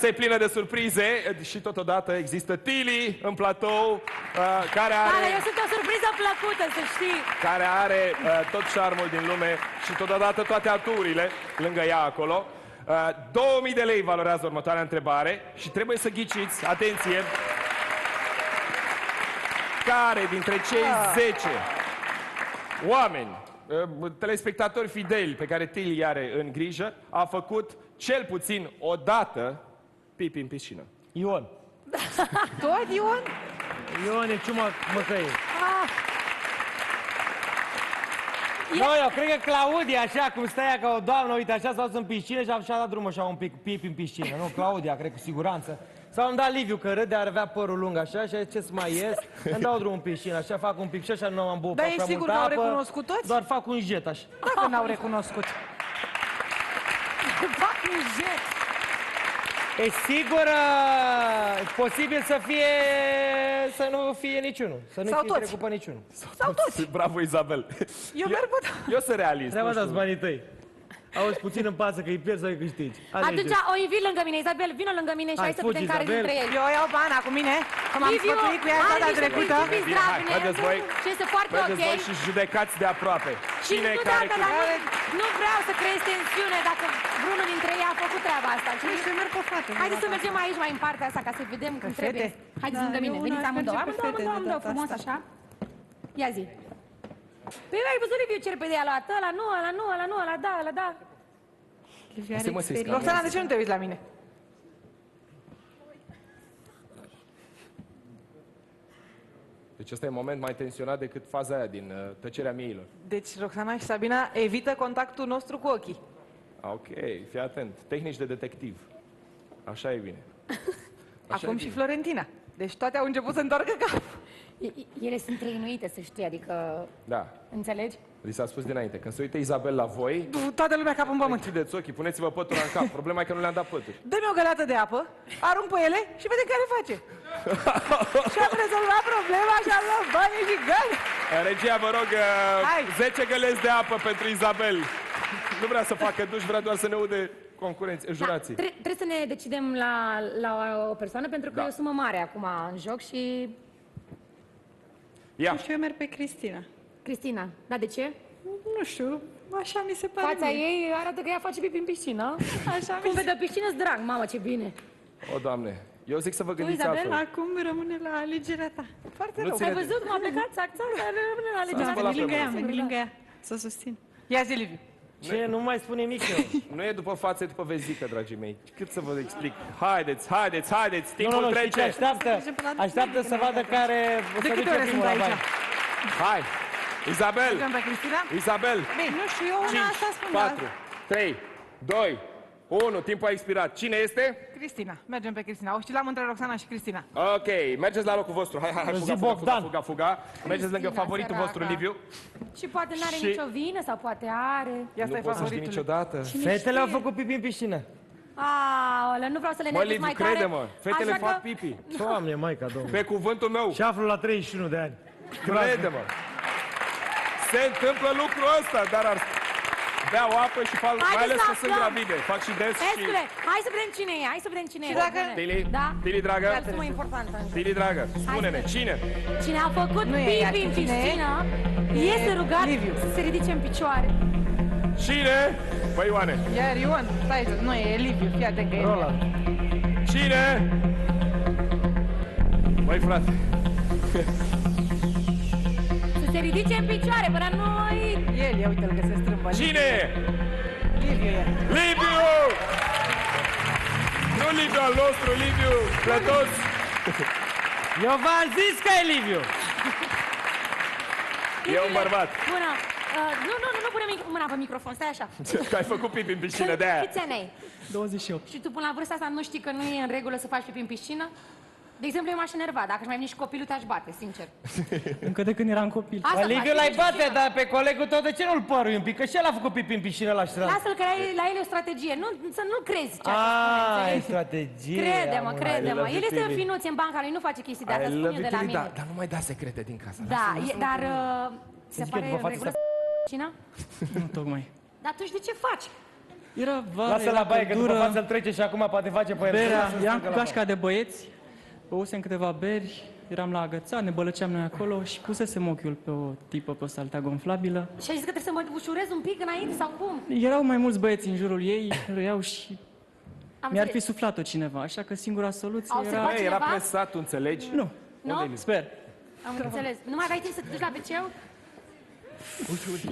e plină de surprize și totodată există Tili în platou, care are... Dar eu sunt o surpriză plăcută, să știi. Care are tot șarmul din lume și totodată toate aturile lângă ea acolo. 2000 de lei valorează următoarea întrebare și trebuie să ghiciți, atenție, care dintre cei 10 oameni, telespectatori fideli pe care Tili are în grijă, a făcut cel puțin o dată pipi în piscină. Ion. Tot, Ion? Ion e ciuma măcăie. Nu, eu cred că Claudia, așa cum stă ea ca o doamnă, uite, așa s-a dus în piscină și a dat drumul așa un pic pipi în piscină. Nu, Claudia, cred cu siguranță. Sau îmi da Liviu, că râde, ar avea părul lung așa și ce să mai ies, îmi dau drumul în piscină, așa fac un pic și așa nu am băut. Dar ești sigur că au recunoscut toți? Doar fac un jet așa. Dacă n-au recunoscut. Fac un jet. E sigur, posibil să nu fie niciunul. Să nu Sau fie toți. trecut pe niciunul. Sau toți. Bravo, Izabel. Eu merg pe... Eu sunt realist. Treaba nu știu. dați banii tăi. Auzi, puțin în pasă că îi pierzi sau îi câștigi. Atunci o invit lângă mine, Izabel, vină lângă mine și hai să fugi, vedem care Izabel. dintre ei. Eu iau Ana cu mine, că m-am Liviu, sfătuit cu ea are data niște trecută. principii Bine, hai, zdravene haideți voi. și este foarte Mergeți ok. voi și judecați de aproape. Și Cine nu, care... dacă la noi, nu vreau să creezi tensiune dacă vreunul dintre ei a făcut treaba asta. Deci eu merg pe fată. Haideți să mergem aici mai în partea asta ca să vedem cum trebuie. Haideți lângă mine, veniți amândouă, amândouă, frumos așa. Ia zi. Păi ai văzut Liviu ce repede a luat? Ăla nu, ăla nu, ăla nu, ăla da, ăla da. Asta mă, să-i scap. Roxana, de ce nu te uiți la mine? Deci ăsta e un moment mai tensionat decât faza aia din tăcerea mieilor. Deci Roxana și Sabina evită contactul nostru cu ochii. Ok, fii atent. Tehnici de detectiv. Așa e bine. Așa Acum e și bine. Florentina. Deci toate au început să întoarcă capul. Ele sunt trăinuite, să știi, adică... Da. Înțelegi? Li s-a spus dinainte. Când se uită Izabel la voi, Toată lumea cap în pământ. închideți ochii, puneți-vă pătura în cap. Problema e că nu le-am dat pături. Dă-mi o găleată de apă, arunc pe ele și vedem care face. Și am rezolvat problema și am luat banii și găli. Regia, vă rog, Hai. 10 găleți de apă pentru Izabel. Nu vrea să facă duș, vrea doar să ne ude concurenți, jurații. Trebuie să ne decidem la o persoană pentru că Da. e o sumă mare acum în joc și... Ia. Și eu merg pe Cristina. Cristina, da, de ce? Nu știu, așa mi se pare Fața mie. ei arată că ea face pipi în piscină. Așa Cum mi se... vede o piscină-s drag, mamă, ce bine. O, Doamne, eu zic să vă gândiți Izabel? altfel. Acum rămâne la alegerea ta. Foarte Nu rău. ține Ai de- văzut cum a plecat țac-țac, dar rămâne la legea. spălat pe Lângă ea, mână. lângă ea. Să susțin. Ia zi, Liviu. Ce? Nu mai spune nimic eu. Nu e după față, e după vezică, dragii mei. Cât să vă explic? Haideți, Nu, timpul nu, știi ce trece. așteaptă să vadă care o De să câte duce ore primul sunt la aici? bani. Hai, Izabel, Mergem pe Cristina? Izabel, Nu știu, eu una 5, asta spun. 4, 3, 2, 1, timpul a expirat. Cine este? Cristina. Mergem pe Cristina. Oscilam între Roxana și Cristina. Ok, mergeți la locul vostru. Hai, Zi fuga, fuga, fuga, Bogdan. fuga, fuga. Mergeți lângă Cristina, favoritul săraca. vostru, Liviu. Și poate n-are Și- nicio vină sau poate are. Ia Nu stai poți să știi favoritul. niciodată. Fetele au făcut pipi în piscină. Aolea, nu vreau să le Mă, nervez Liviu, mai tare. crede-mă, fetele așa fac că- pipi. Doamne, maica Domnului. Pe cuvântul meu, Și aflu la 31 de ani. crede-mă. Se întâmplă lucrul ăsta, dar ar beau apă și fac, Haideți mai ales să că sunt aflăm. gravide. Fac și des și... Escule, hai să vedem cine e, hai să vedem cine e. dacă- Tili, Da? Tili, dragă, E o sumă importantă. Tili, dragă, spune-ne, cine? Cine a făcut Nu e ea, pipi în cine e? piscină, este rugat Liviu. să se ridice în picioare. Cine? Băi, Ioane, Iar Ion, stai, nu e Liviu, fii atent că e Roland. cine? Băi, frate, Să se ridice în picioare, până noi... El, ia uite-l că se strâmbă. cine? Liviu e. Liviu! Nu Liviu al nostru, Liviu Plătos! Eu v-am zis că e Liviu. E un bărbat. Bună. Nu pune mâna pe microfon, stai așa. Că ai făcut pipi în piscină de aia. Câți ani ai? 28. Și tu până la vârsta asta nu știi că nu e în regulă să faci pipi în piscină? De exemplu, eu m-aș enerva. Dacă aș mai veni și copilul, te-aș bate, sincer. Încă de când eram copil. Asta Bă, faci, Liviu pipi l-ai în bate, piscină. dar pe colegul tău de ce nu-l părui un pic? Că și el a făcut pipi în piscină la ștran. Lasă-l că la el e o strategie. Să nu crezi ce Ah, e înțelegi? strategie. Crede-mă, am crede-mă. love El este you, în Tili. finuț în banca lui, nu face chestii de I astea, spun love eu you, de la Tili, mine. dar nu mai da secrete din casă. Da, dar se zic eu, pare după în față regulă să- piscina? Nu tocmai. Dar atunci de ce faci? Era vară, Lasă-l la era baie, că după căldură, față-l trece și acum poate face pe el. berea, Lasă-l eram stângă cu la gașca de băieți, băusem câteva beri, eram la agățat, ne bălăceam noi acolo și pusesem ochiul pe o tipă pe o saltea gonflabilă. Și ai zis că trebuie să mă ușurez un pic înainte sau cum? Erau mai mulți băieți în jurul ei, răiau și Am mi-ar înțeles. fi suflat-o cineva, așa că singura soluție Au era... observat Băi, era cineva? presat, tu înțelegi? Nu, Nu? sper. Am înțeles. Nu mai aveai timp să te duci la WC-ul?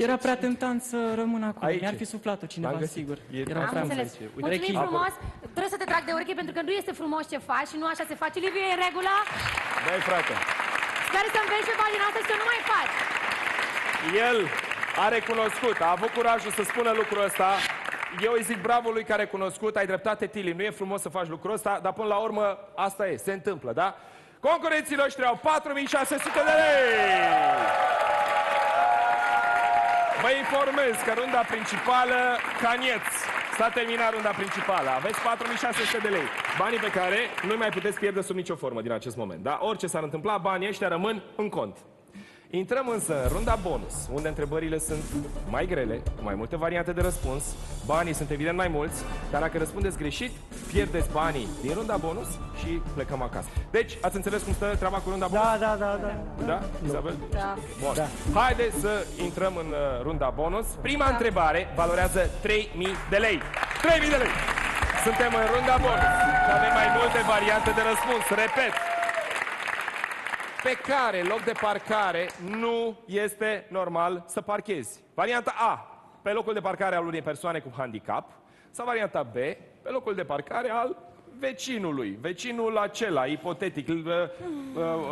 Era prea tentant să rămân acolo, Aici. mi-ar fi suflat-o cineva, L-am găsit. sigur. E- Erau Am prea înțeles. mulți. Mulțumim Rechin. frumos. Trebuie să te trag de ureche pentru că nu este frumos ce faci și nu așa se face. Liviu, e în regulă? Băi, frate, Sper să înveți pe pagina asta și să nu mai faci. el a recunoscut, a avut curajul să spună lucrul ăsta. Eu îi zic bravo lui care a recunoscut, ai dreptate, Tili, nu e frumos să faci lucrul ăsta, dar până la urmă asta e, se întâmplă, da? Concurenții noștri au 4.600 de lei! Vă informez că runda principală, canieți, s-a terminat runda principală, aveți 4.600 de lei, banii pe care nu mai puteți pierde sub nicio formă din acest moment, da? Orice s-ar întâmpla, banii ăștia rămân în cont. Intrăm însă în runda bonus, unde întrebările sunt mai grele, cu mai multe variante de răspuns, banii sunt evident mai mulți, dar dacă răspundeți greșit, pierdeți banii din runda bonus și plecăm acasă. Deci, ați înțeles cum stă treaba cu runda bonus? Da. Da? Isabel? Da. Bun. Haideți să intrăm în runda bonus. Prima întrebare valorează 3.000 de lei. 3.000 de lei! Suntem în runda bonus și avem mai multe variante de răspuns. Repet, pe care loc de parcare nu este normal să parchezi? Varianta A, pe locul de parcare al unei persoane cu handicap, sau varianta B, pe locul de parcare al vecinului, vecinul acela, ipotetic,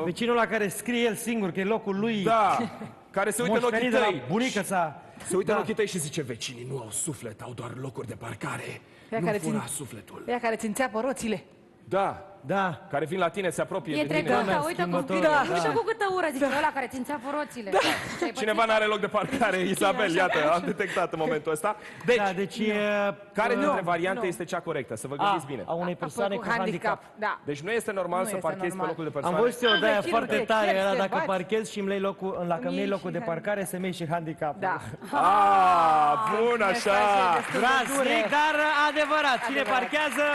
Vecinul la care scrie el singur că e locul lui. da, care se uită în ochii Moștenit de la tăi. bunica sa. Se uită în ochii tăi și zice, vecinii nu au suflet, au doar locuri de parcare. Ea Nu care fura țin- sufletul. Ea care ți înțeapă roțile. Da, Da. care vin la tine, se apropie E de tine. trecută, uite cum... schimbătorul, Da. da. Și cu câtă ură, zice ăla care ți înțeapă roțile. Da. Cineva n-are loc de parcare, Isabel, iată, am detectat în momentul ăsta. Deci, Da, deci e... care dintre variante este cea corectă? Să vă gândiți bine. A unei persoane cu handicap. Da. Deci nu este normal Nu să este parchezi normal. pe locul de Am persoane. văzut eu de aia Vecinul foarte de tare, chef, era te dacă bați. parchezi și îmi lei locul, dacă îmi iei iei locul și de parcare, să-mi iei și handicap. Da. Ah, bun, așa. Drastic, dar adevărat. Cine parchează,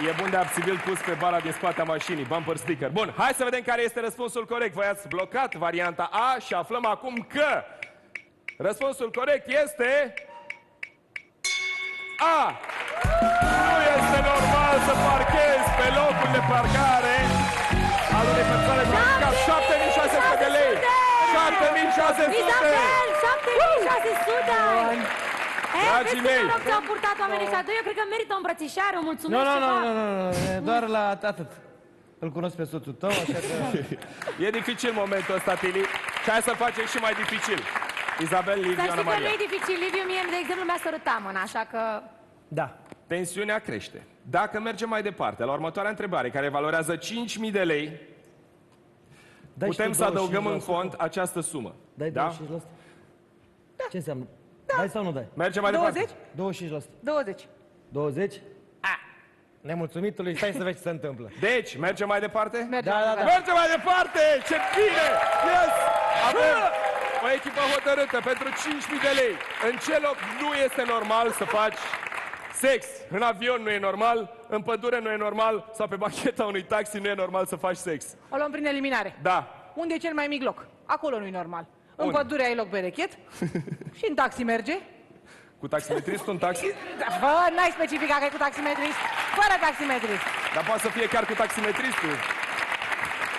E bun de abțibil pus pe bara din spate a mașinii, bumper sticker. Bun, hai să vedem care este răspunsul corect. Voi ați blocat varianta A și aflăm acum că răspunsul corect este... A. Nu este normal să parchezi pe locul de parcare al unei persoane cu handicap. 7.600 de lei! 7.600! Isabel, 7.600! Dragii mei! Vezi ce au purtat oamenii ăștia doi? Eu cred că merită o îmbrățișare, o mulțumesc nu, ceva. doar la atât. Îl cunosc pe soțul tău, așa că... E dificil momentul ăsta, Tili. Și hai să facem și mai dificil. Isabel, Să Liviu, Ana știi că nu Maria. e dificil. Liviu, mie, de exemplu, mi-a sărutat mâna, așa că... Da. Tensiunea crește. Dacă mergem mai departe, la următoarea întrebare, care valorează 5.000 de lei, Dai și putem tu să adăugăm în 25%. fond această sumă. Dai 25%? Da? Ce înseamnă? Dai sau nu dai? Mergem mai 20? departe. 25%. 20. 20? Nemulțumitului, stai să vezi ce se întâmplă. Deci, mergem mai departe? Mergem. Da. Mergem mai departe! Ce bine! Yes! Avem o echipă hotărâtă pentru 5.000 de lei. În ce loc nu este normal să faci sex? În avion nu e normal, în pădure nu e normal, sau pe bancheta unui taxi nu e normal să faci sex. O luăm prin eliminare. Da. Unde e cel mai mic loc? Acolo nu-i normal. În Unde? pădure ai loc berechet și în taxi merge. Cu taximetristul în taxi? Da, fă, n-ai specificat că e cu taximetrist. Fără taximetrist. Dar poate să fie chiar cu taximetristul.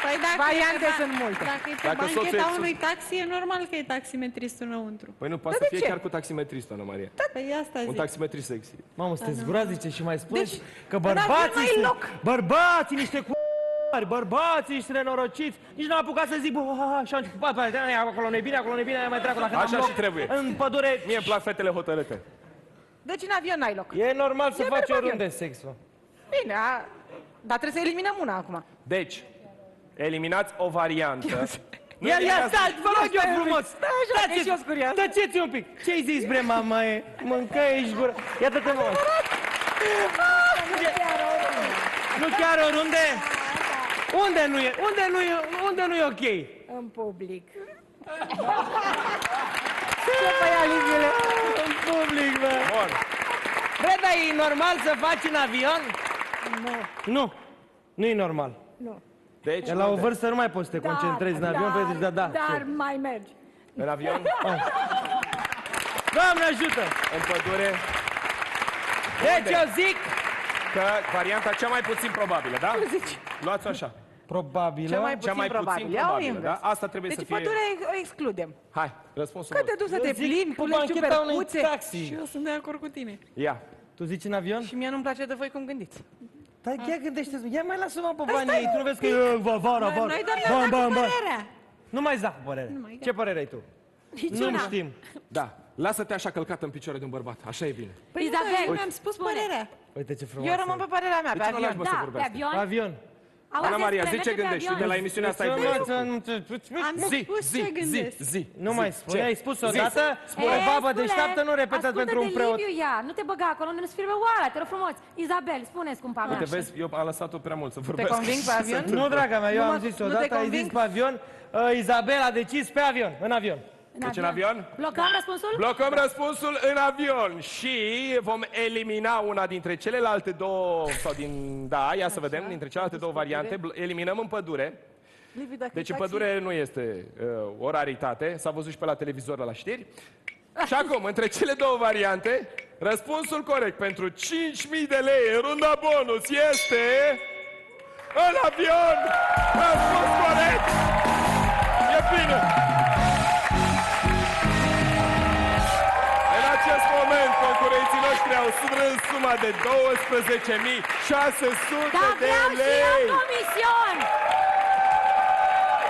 Păi dacă Variante sunt multe. Dacă e pe Dacă soțul bancheta e unui taxi, e normal că e taximetristul înăuntru. Păi nu, poate Dar să de fie ce? chiar cu taximetristul, Ana Maria. Păi asta Un zic. taximetrist sexy. Mamă, sunteți groaznice și mai spui Deci, că în avion bărbații n-ai sunt... loc. Bărbații niște bărbații niște nenorociți. Nici n-am apucat să zic, bă, și am început, acolo nu-i bine, acolo nu-i bine, mai treacă la când Așa am loc. și trebuie. În pădure... Mie îmi plac fetele hotărâte. Deci în avion n-ai loc. E normal să E faci merg avion. oriunde sexul. Bine, dar trebuie să eliminăm una acum. Deci, eliminați o variantă. Nu Ia, eliminați- stai, vă rog eu stai un pic. frumos! Stai așa, că și eu sunt curioasă. Tăceți un pic! Ce-i zis, bre, mama e? Mâncă ești gură! Iată-te, mă! Nu chiar oriunde? Unde nu e? Unde nu e ok? În public. Ce băia, Liviule? În public, bă! Bun. Bă, dar e normal să faci în avion? Nu, Nu. Nu e normal. nu. Deci, La o unde? vârstă nu mai poți să te concentrezi în avion, păi zici, da, da. Dar ce? mai mergi. În avion, Doamne ajută! în pădure, Deci eu zic, că varianta cea mai puțin probabilă, da? Tu zici. Luați așa. probabil, Cel mai Cea puțin mai probabil. puțin Ia o probabilă, invers. da? Asta trebuie Deci să fie... pădurea o excludem. Hai, răspunsul Că te duci să te plimbi, cu pulești bancheta unui ciupercuțe. taxi. Și eu sunt de acord cu tine. Ia. Tu zici în avion? Și mie nu-mi place de voi cum gândiți. Dar chiar gândește-ți, ia mai lasă-mă pe Dar banii stai ei, tu nu un vezi că pic. e vara, vara. Noi doar ne-am dat cu părerea. Nu mai zic cu părere. mai Ce părere ai tu? Nu știm. Da. Lasă-te așa călcat în picioare de un bărbat. Așa e bine. Păi Isabel, eu mi-am spus spune. părerea. Uite ce frumos. Eu rămân pe părerea mea, pe ce nu lași, avion. bă, să Da, pe vorbească? avion. Avion. Auzi, Ana Maria, spune, zi ce merge pe gândești tu avion. de la emisiunea asta. Ai Am spus ce gândesc. Nu mai spune, ai spus odată, Spune. o babă Spune, deșteaptă nu repetă ascultă pentru un de preot. Liviu, ia, nu te băga acolo, nu-ți firme oala, te rog frumos. Isabel, spune, scumpa mea. Uite, vezi, eu am lăsat-o prea mult să Te vorbesc. conving pe avion? Nu, draga mea, eu Nu am mă- zis nu te odată, ai zis conving? pe avion, Izabel a decis pe avion, în avion. Deci în avion? Blocăm răspunsul? Blocăm răspunsul în avion și vom elimina una dintre celelalte două, sau din, da, ia să vedem, dintre celelalte două variante, eliminăm în pădure. Liviu, dacă Deci în taxi- pădure nu este o raritate, s-a văzut și pe la televizor la știri. Și acum, între cele două variante, răspunsul corect pentru 5.000 de lei în runda bonus este... În avion! Răspuns corect! E bine! În acest moment, concurenții noștri au strâns suma de 12.600 Da, de vreau și eu lei! comision!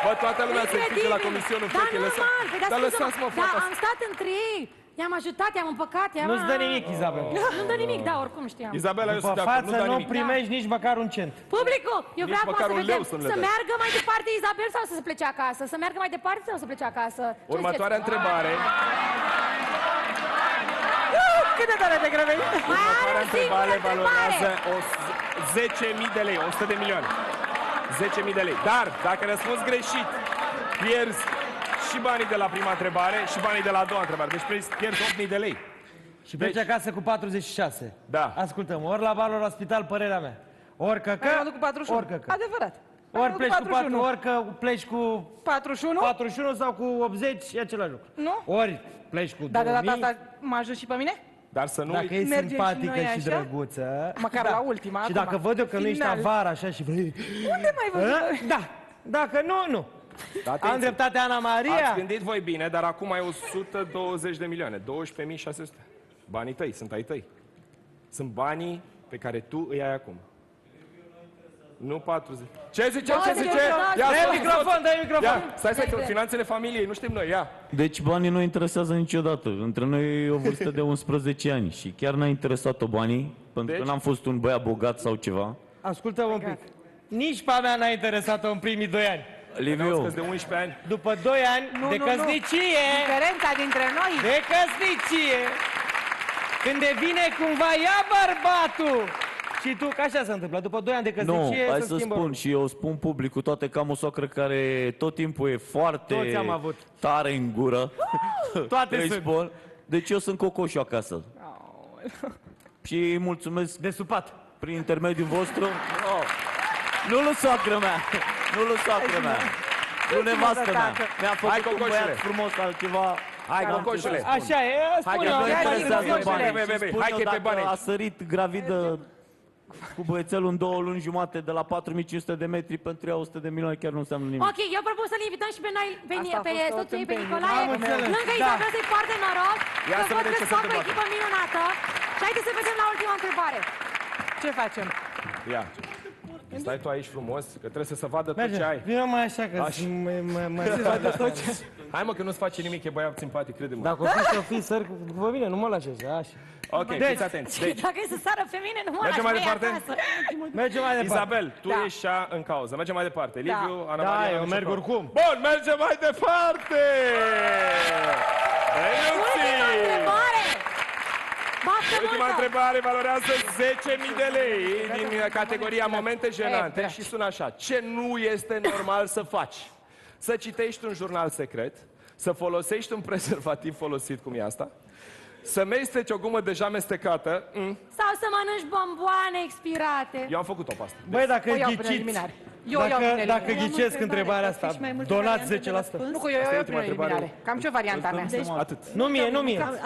Bă, toată lumea se închide la Incredibil. comisionul Da, fete, normal, păi, dar scuze-mă, lăsați-mă, Da, fac am stat între ei, i-am ajutat, i-am împăcat, i-am... Nu-ți dă nimic, Izabel. Nu-mi dă nimic, da, oricum știam. Izabela, eu După sunt de acord, față nu da nu nimic. primești nici măcar un cent. Publicul, eu vreau acum măcar să un vedem, leu să nu le să dai. meargă mai departe Isabel sau să se plece acasă? Să meargă mai departe sau să plece acasă? Ce Următoarea ziceți? întrebare. Cât de tare te grăbești? Mai are Următoarea o singură întrebare valorează întrebare. 10.000 de lei, 100 de milioane. 10.000 de lei. Dar, dacă răspunzi greșit, pierzi și banii de la prima întrebare și banii de la a doua întrebare. Deci pierzi 8.000 de lei. Și pleci acasă cu 46. Da. Ascultă-mă, ori la bal, ori la spital, părerea mea. Ori căcă, Hai, mă duc cu 41. ori căcă. Adevărat. Ori pleci cu 4, ori că pleci cu 41? 41 sau cu 80, e același lucru. Nu? Ori pleci cu Dar de 2000, data asta mă ajut și pe mine? Dar să nu... dacă e Mergem și simpatică noi și așa? drăguță. Măcar la ultima, Și acum. dacă văd eu că nu ești Final. avară așa și vrei... Unde mai văzut? Da. Dacă nu, nu. Da, Am atenție. dreptate, Ana Ați Maria? gândit voi bine, dar acum ai 120 de milioane. 12.600. Banii tăi, sunt ai tăi. Sunt banii pe care tu îi ai acum. Nu 40. Ce zice? Ce zice? Ia, Dă-i stai, microfon, dă-i microfon. Ia, stai, că finanțele familiei, nu știm noi, ia. Deci banii nu interesează niciodată. Între noi e o vârstă de 11 ani și chiar n-a interesat-o banii, pentru Deci? că n-am fost un băiat bogat sau ceva. Ascultă-mă un pic. Nici pe a mea n-a interesat-o în primii 2 ani. Liviu, De 11 ani. După 2 ani de căsnicie, Diferența dintre noi. de căsnicie, când devine cumva ea bărbatul, și tu, că așa se întâmplă, după 2 ani de nu, căsnicie hai se să schimbă. spun și eu spun public, cu toate că am o soacră care tot timpul e foarte Toți am avut. tare în gură. Toate Îi sunt. spun. Deci eu sunt cocoșul acasă. Și îi mulțumesc De supat. prin intermediul vostru. Nu lui soacră mea, nu lui soacră mea. Nu nevastă mea. Mi-a Hai, făcut un cocoșule. băiat frumos altceva. Hai, N-am cocoșule. ce să spun. Așa e, Hai, spune că eu. nu Hai, interesează cocoșule. banii. Bine, Și spun hai eu, că e pe dacă bani. a sărit gravidă cu băiețelul în 2 luni jumate de la 4.500 de metri pentru ea 100 de milioane chiar nu înseamnă nimic. Ok, eu propun să-l invităm și pe noi, Asta a pe fost o soțul ei, pe tâmpenie. Nicolae. Am înțeles. Lângă Da. Isabel să-i poarte noroc, Ia că să văd vedem că ce se fac o întâmplă. echipă minunată. Și haideți să vedem la ultima întrebare. Ce facem? Ia. Stai tu aici frumos, că trebuie să se vadă tot Merge, ce ai. vină mai așa, că Așa. Hai mă, că nu-ți face nimic, e băiat simpatic, crede-mă. Dacă o fi să fii săr după mine, nu mă lași așa, așa. Ok, fiți atenți. Deci, Dacă e să sară pe mine, nu mă Mergem lași mai pe ea departe? acasă. Mergem mai departe. Isabel, tu Da. ești cea în cauză. Mergem mai departe. Liviu, Ana Da, Maria... eu nu știu merg cum. oricum. Bun, mergem mai departe! Ultima întrebare! Baftă Ultima multă! întrebare valorează 10.000 de lei din categoria momente jenante și sună așa. Ce nu este normal să faci? Să citești un jurnal secret, să folosești un prezervativ folosit, cum e asta, să mesteci o gumă deja mestecată. Sau să mănânci bomboane expirate. Eu am făcut-o pe asta. Băi, dacă O iau prin ghiciți, eliminare. Eu iau prin eliminare. dacă ghicesc întrebarea asta, donați 10%. Nu, că eu iau ultima prin întrebare. eliminare. Cam ce varianta mea? Atât. Nu mie.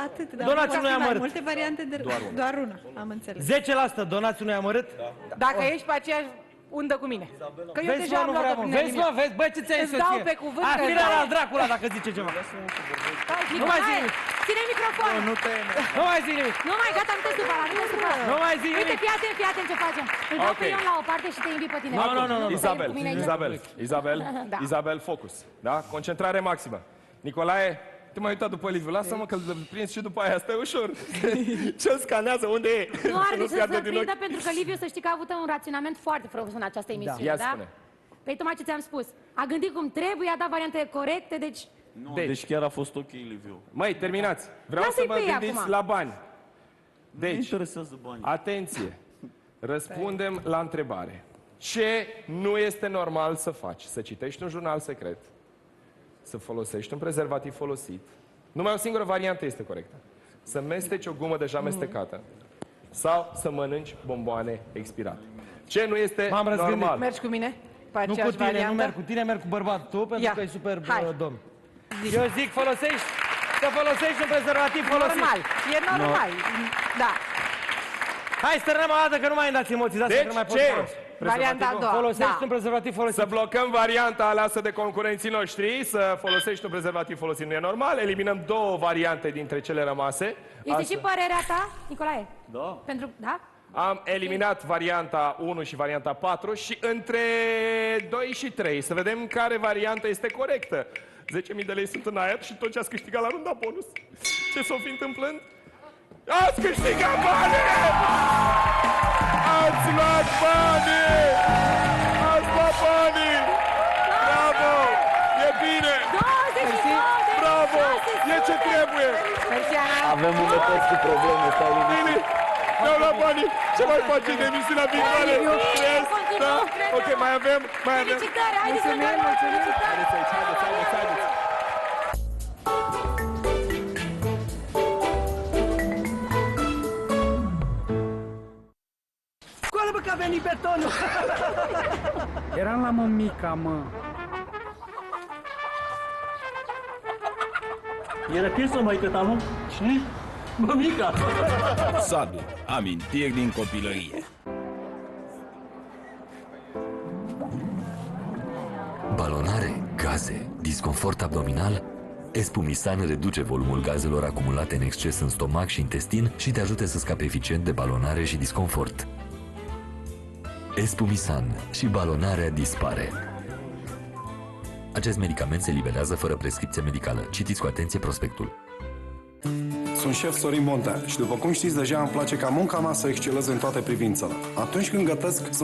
Atât, dar Donați nu unui mai amărât. multe variante de... Doar una, am înțeles. 10% donați unui amărât? Dacă ești pe aceeași undă cu mine. Că eu Vezi, deja mă, am nu luat-o vreau, prin vezi, mă, eliminare. vezi, bă, ce ți-ai Îți dau pe cuvânt că Aspira da. la dracul ăla dacă zice ceva. Nu mai zi nimic. Ține microfonul. Nu mai zi nimic. Nu mai, gata, nu te supăra, nu te supăra. Nu mai zi Uite, nimic. fii atent ce facem. Îl dau Ok. pe Ion la o parte și te invit pe tine. Nu. Isabel, Cu mine aici. Da. Isabel, focus. Da? Concentrare maximă. Nicolae, te mai uitat după Liviu. Lasă-mă că îl prins și după aia. Stai ușor. Ce-l scanează? Unde e? Nu ar fi să piardă se din prindă ochi. pentru că Liviu, să știi că a avut un raționament foarte frumos în această emisiune, Ia da? spune. Păi tocmai ce ți-am spus. A gândit cum trebuie, a dat variantele corecte, deci... Nu, Deci. deci chiar a fost ok, Liviu. Măi, terminați. Vreau Lasă-i să vă pe ei gândiți acum. la bani. Nu Deci, interesează banii. atenție. Răspundem la întrebare. Ce nu este normal să faci? Să citești un jurnal secret, să folosești un prezervativ folosit. Numai o singură variantă este corectă. Să mesteci o gumă deja mestecată sau să mănânci bomboane expirate. Ce nu este M-am răzgândit. normal? Mergi cu mine? Pe Nu cu aceeași tine, nu variantă? merg cu tine, merg cu bărbatul tău, pentru Ia. că e super Hai. domn. Eu zic, să folosești un prezervativ folosit. Normal. E normal. Da. Hai, stărnăm o dată, că nu mai dați emoții, dați Deci, că nu mai pot. ce? Varianta a doua. Folosești Da. un prezervativ folosit. Să blocăm varianta aleasă de concurenții noștri, să folosești un prezervativ folosit nu e normal, eliminăm două variante dintre cele rămase. Este și părerea ta, Nicolae? Da. Pentru, da? Am eliminat varianta 1 și varianta 4 și între 2 și 3 să vedem care variantă este corectă. 10.000 de lei sunt în aer și tot ce ați câștigat la runda bonus. Ce s-o fi întâmplând? Ați câștigat bani! Ați luat bani! Ați luat bani! Bravo! E bine! 22 de Bravo! E ce trebuie! Mersi, Ana. Avem unități cu probleme, stai liniștit. Bine! Mi-au luat banii! Ce mai face de emisiunea viitoare? Bine, Stres, continuăm, da? cred, Ok, da. mai avem? Felicitări, haideți să Mulțumim, dăm mulțumim. felicitări! Haideți aici, haideți. Scoală-mă că a venit betonul! Eram la mămica, mă. Era piesă, mai că nu? Cine? Mămica! Sadul. Amintiri din copilărie. Balonare, gaze, disconfort abdominal? Espumisan reduce volumul gazelor acumulate în exces în stomac și intestin și te ajută să scapi eficient de balonare și disconfort. Espumisan și balonarea dispare. Acest medicament se eliberează fără prescripție medicală. Citiți cu atenție prospectul. Sunt șef Sorin Bontea și după cum știți deja îmi place ca munca mea să exceleze în toate privințele. Atunci când gătesc, sunt